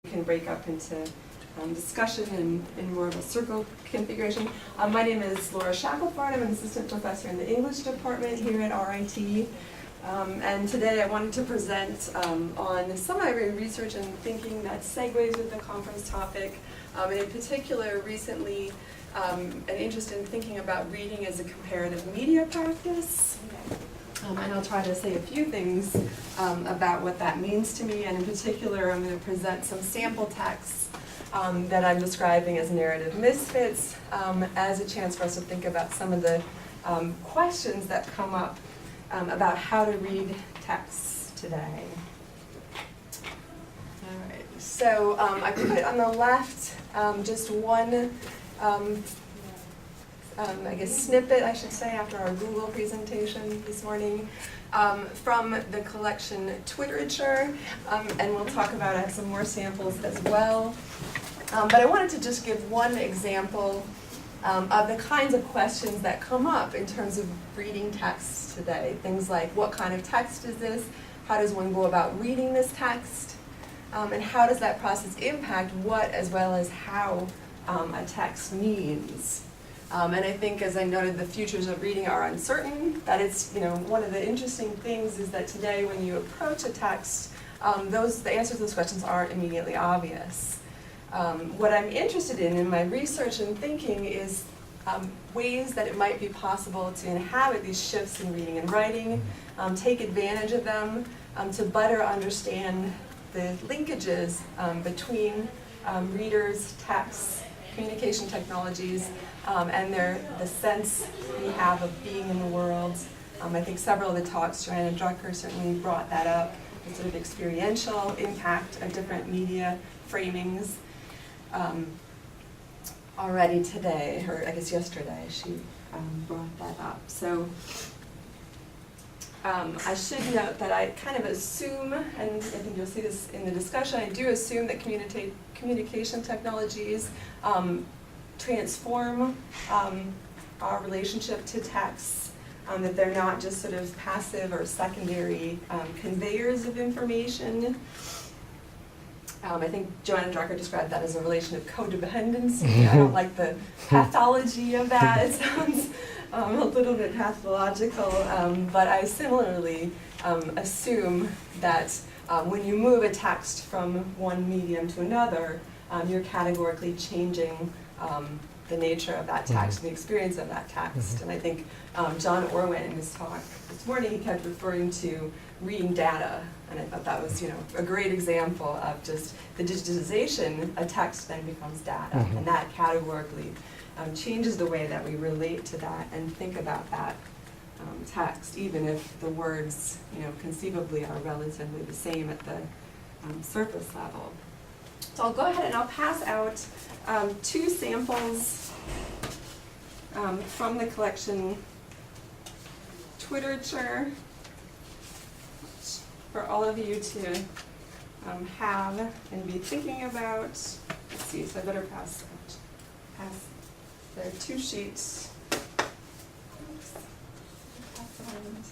We can break up into discussion in more of a circle configuration. My name is Laura Shackleford. I'm an assistant professor in the English department here at RIT. And today I wanted to present on some of my research and thinking that segues with the conference topic. And in particular, recently, an interest in thinking about reading as a comparative media practice. And I'll try to say a few things about what that means to me, and in particular I'm going to present some sample texts that I'm describing as narrative misfits as a chance for us to think about some of the questions that come up about how to read texts today. All right, so I put on the left just one I guess snippet, I should say, after our Google presentation this morning from the collection Twiterature, and we'll talk about some more samples as well. But I wanted to just give one example of the kinds of questions that come up in terms of reading texts today. Things like, what kind of text is this? How does one go about reading this text? And how does that process impact what as well as how a text means? And I think, as I noted, the futures of reading are uncertain. That it's, one of the interesting things is that today when you approach a text, the answers to those questions aren't immediately obvious. What I'm interested in my research and thinking is ways that it might be possible to inhabit these shifts in reading and writing, take advantage of them, to better understand the linkages between readers, texts, communication technologies, and the sense we have of being in the world. I think several of the talks, Joanna Drucker certainly brought that up, the sort of experiential impact of different media framings. Already today, or I guess yesterday, she brought that up. So I should note that I kind of assume, and I think you'll see this in the discussion, I do assume that communication technologies transform our relationship to texts, that they're not just sort of passive or secondary conveyors of information. I think Joanna Drucker described that as a relation of codependency. I don't like the pathology of that. It sounds a little bit pathological, but I similarly assume that when you move a text from one medium to another, you're categorically changing the nature of that text, the experience of that text. And I think John Orwin in his talk this morning, he kept referring to reading data, and I thought that was a great example of just the digitization. A text then becomes data, and that categorically changes the way that we relate to that and think about that text, even if the words conceivably are relatively the same at the surface level. So I'll go ahead and I'll pass out two samples from the collection Twiterature for all of you to have and be thinking about. Let's see, so I better pass. There are two sheets. Oops. Pass around.